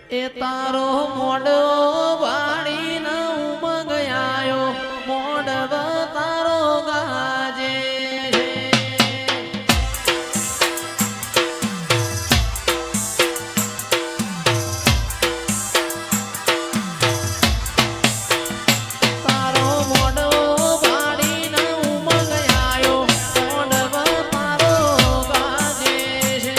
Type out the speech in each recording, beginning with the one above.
એ તારો મોડો વાળીને ઉમંગ આયો મોડવ તારો ગાજે તારો મોડો વાળીને ઉમંગ આયો મોડવ તારો ગાજે છે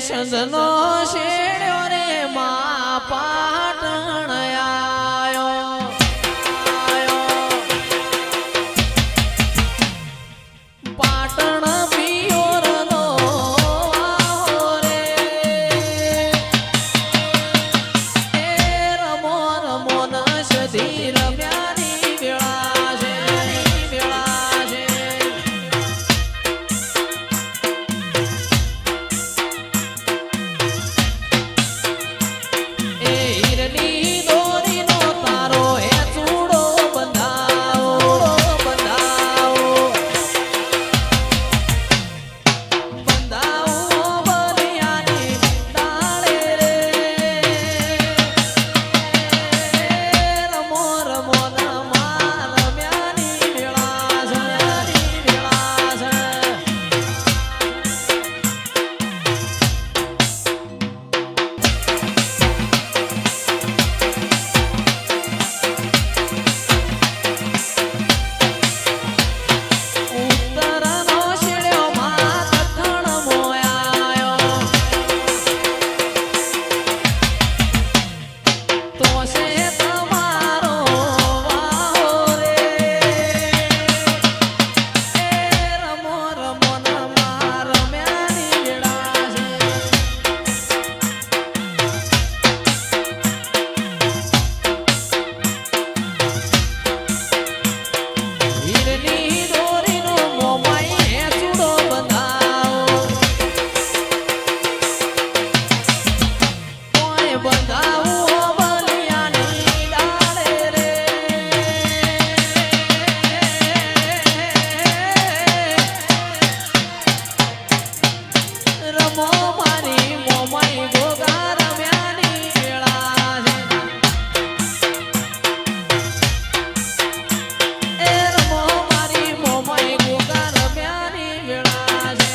સંતનો શેડ્યો રે મા પાટણ આયો પાટણ પિયોરનો આવો રે એ રમો રમો ન સધી રમ્યાની વેળા છે વેળા છે એ હીરની દોરીનો તારો એ ચૂડો બંધાવો બંધાવો બંધાવો બલિયાની ડાળે રે રમો રમો ના માર રમ્યાની વેળા છે વેળા છે ઉત્તરનો શેડ્યો માં દખણ મોયાયો તો છે તમારો વાહો રે એ રમો રમો ના માર રમ્યાની વેળા છે હીરની દોરીનો મોમાઈ હે ચૂડો બંધાવો કોઈ બંધાવો બલિયાની ડાળે રે રમો મારી મોમાઈ ગોગા રમ્યાની વેળા છે એ રમો મારી મોમાઈ ગોગા રમ્યાની વેળા છે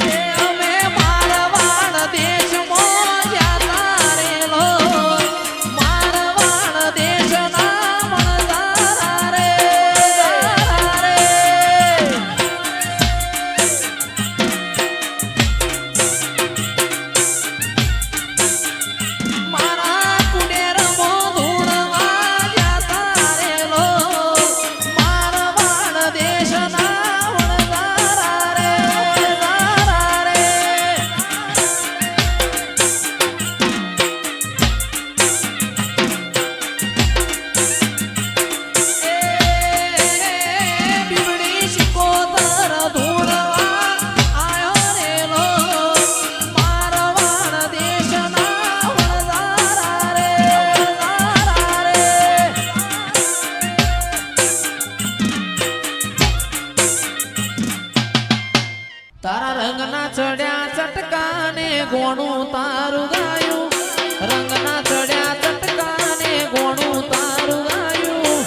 એ અમે મારવાડ દેશમાં જાતા રેલો મારવાડ દેશના મણદારા રે મારા કુડેરમાં ધૂળવા જાતા રેલો મારવાડ દેશના મણદારા રે દારા રે બીબડી શિકોતર ધૂળવા આયો રેલો મારવાડ દેશના વણઝારા રે દારા રે તારા રંગના ચડ્યા ચટકાને ગોણું તારું ગાયું રંગના ચડ્યા ચટકાને ગોણું તારું ગાયું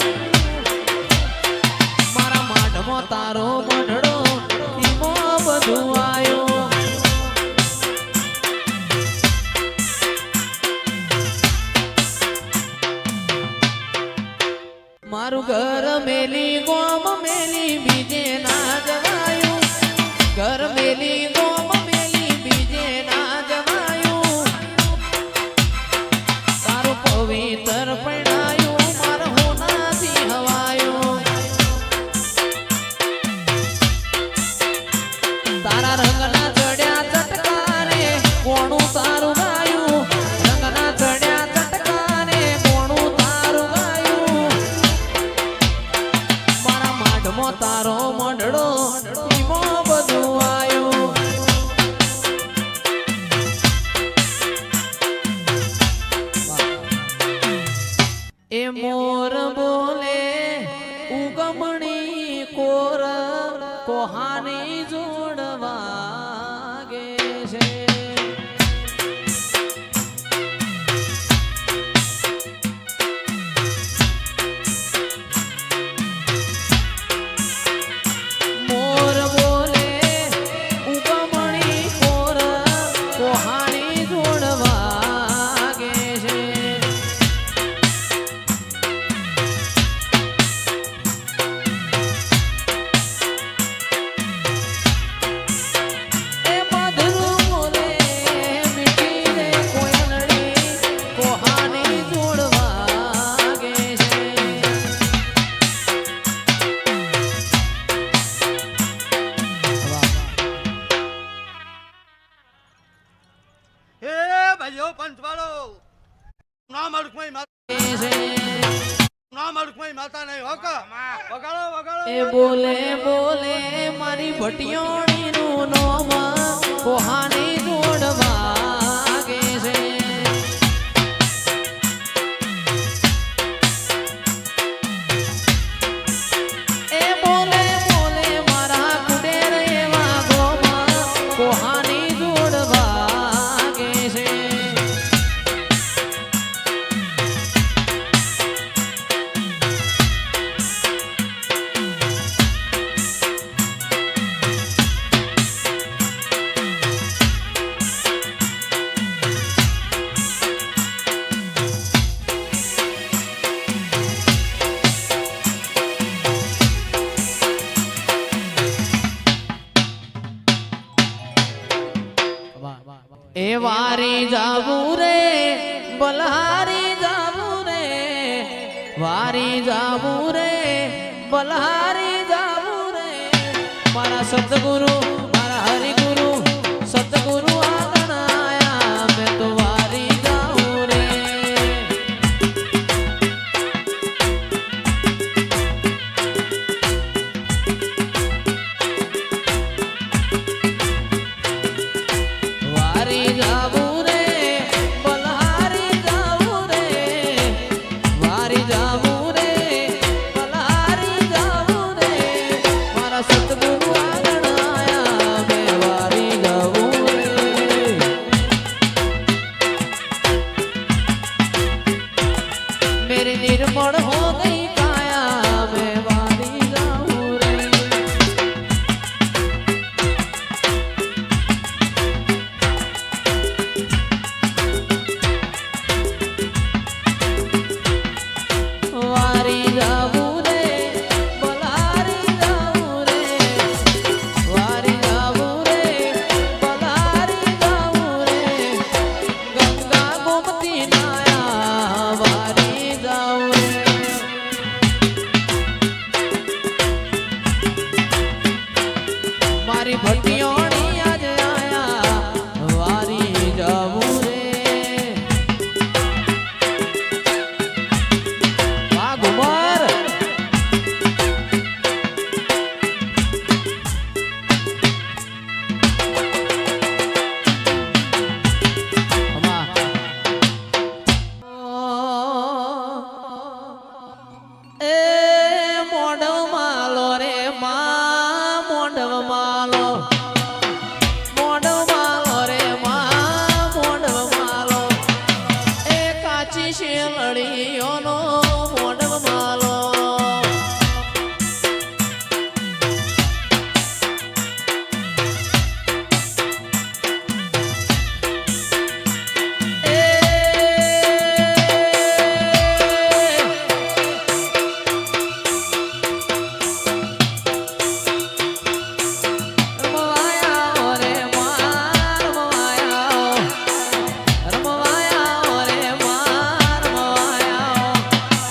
મારા માઢમાં તારો મઢડો ઈમો બધું આયો મારું ઘર મેલી ગોમ મેલી બીજે ના જવાયું ઘર મેલી ગોમ મેલી બીજે ના જવાયું તારું પવિત્ર પૈણાયું માર હોનાથી હવાયું તારા રંગના ચડ્યા ચટકાને કોણું તારું ગાયું રંગના ચડ્યા ચટકાને કોણું તારું ગાયું મારા માઢમાં તારો મંડળો ઈમો બધું આયું એ મોર બોલે ઉગમણી કોર કોહાની જોડવાગે છે મોર ના મડકમઈ માતા ના મડકમઈ માતા નહીં હોકા વગાડો વગાડો એ બોલે બોલે મારી ભટિયોણી નું નોમ કોહાની જોડ વાગે છે એ બોલે બોલે મારા કુડેર એવા ગોમ કોહાની જોડ વાગે છે એ વારી જાવું રે બલહારી જાવું રે વારી જાવું રે બલહારી જાવું રે મારા સતગુરુ મારા હરિગુરુ સતગુરુ આગળ આયા મેં તો વારી જાવું રે વારી જાવું રે બલહારી જાવું રે વારી જાવું રે બલહારી જાવું રે મારા સતગુરુ આગળ આયા મેં વારી જાવું રે मेरी निर्मल हो गई काया मैं वारी जाऊं रे वारी जाऊं रे बलहारी जाऊं रे वारी जाऊं रे बलहारी जाऊं रे गंगा गोमती नाया वारी जाऊं रे मारी भटियोणी आज आया वारी जाऊं रे वाह घुमर એ મોઢવ માલો રે માં મોઢવ માલો મોઢવ માલો રે માં મોઢવ માલો એ કાચી શેલડીઓનો મોઢવ માલો રમવાયા રે માં રમવાયા રમવાયા રે માં રમવાયા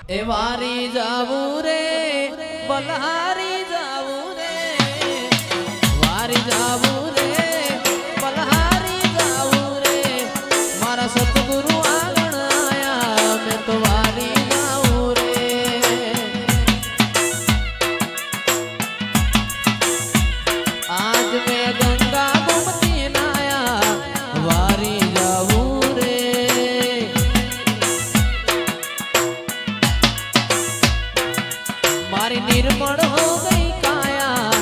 એ વારી જાવું રે બલહારી જાવું રે વારી જાવું રે બલહારી જાવું રે મારા સતગુરુ આગળ આયા મેં તો વારી જાવું રે આજ મેં ગંગા ગોમતી નાયા વારી જાવું રે મારી નિર્મળ હો ગઈ કાયા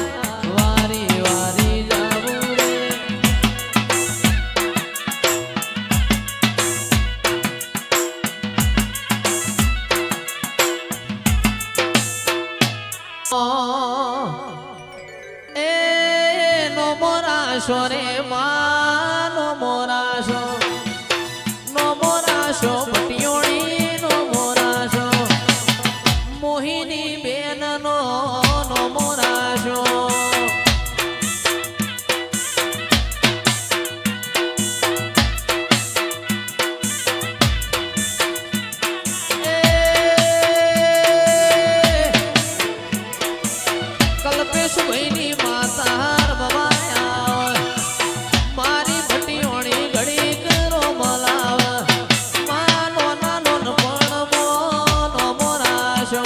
વારી વારી જાવું રે એ નો મોરાશો રે માં નો મોરાશો ભટિયોણી નો મોરાશો મોહિની બેન નો મોરાશો કલ્પેશ ભાઈની માતા બવાયા મારી ભટિયોણી ઘડી કરો મલાવ માનો નાનો પણ મોનો મોરાશો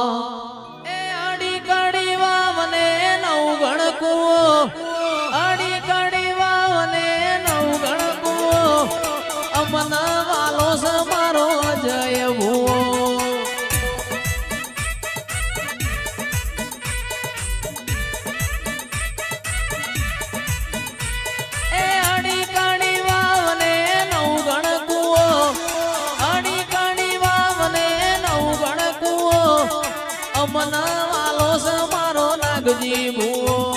એ આડી કાડી વાવને નવ ગણકુઓ આડી કાડી વાવને નવ ગણકુઓ અમના વાલો સમારો જય ભૂ એ આડી કાડી વાવને નવ ગણકુઓ આડી કાડી વાવને નવ ગણકુઓ અમના વાલો સમારો નાગજી ભૂ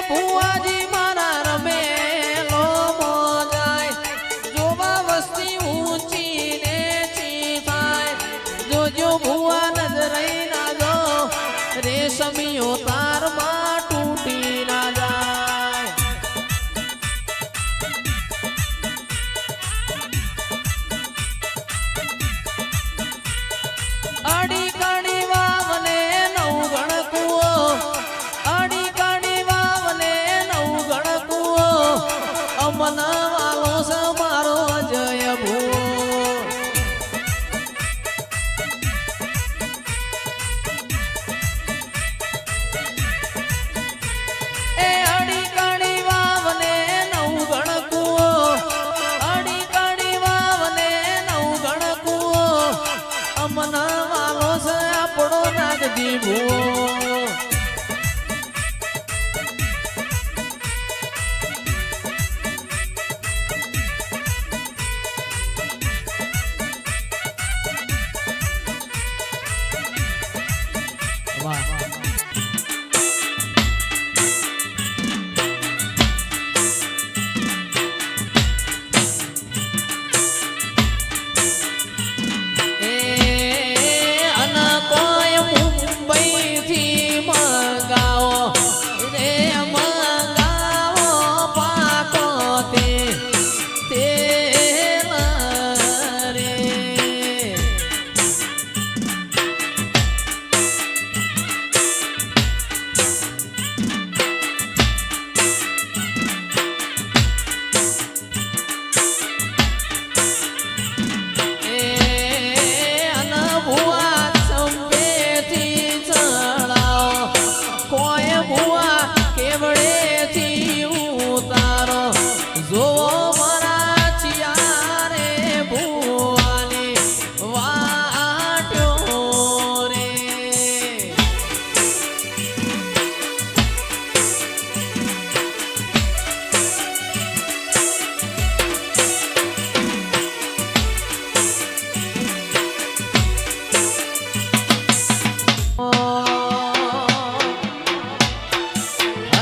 ભુવાજી મારા રમેલો મોજાય જોવા વસ્તી ઊંચી ને ચી થાય જોજો ભુવા નજરાઈ ના જો રેશમીઓ તારમાં તૂટી ના જાય આડી કાડી વાવને નવ ગણકુઓ આડી કાડી વાવને નવ ગણકુઓ અમના વાલો સમારો જય ભૂ એ આડી કાડી વાવને નવ ગણકુઓ આડી કાડી વાવને નવ ગણકુઓ અમના વાલો છે આપણો નાગજી ભૂ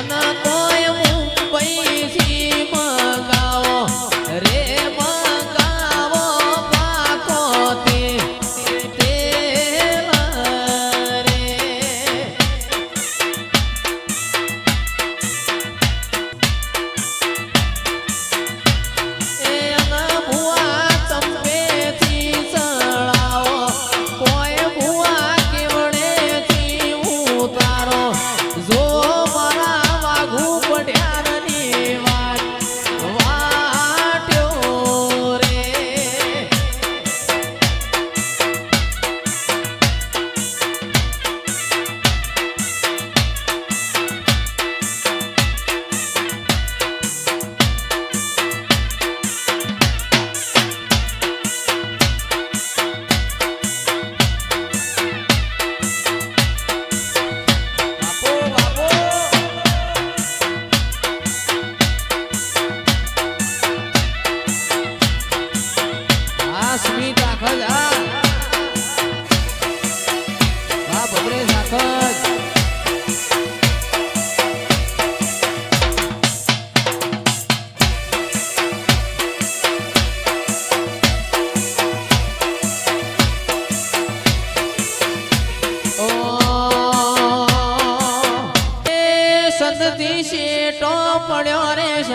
અને કોઈ મુંબઈથી મંગાવો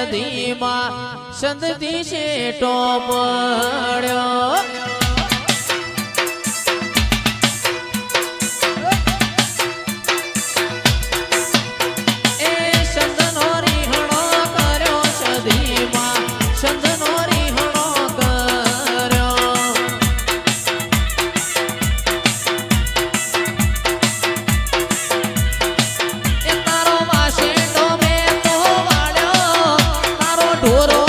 સદીમાં સંતથી શેટો પડ્યો ઢોરો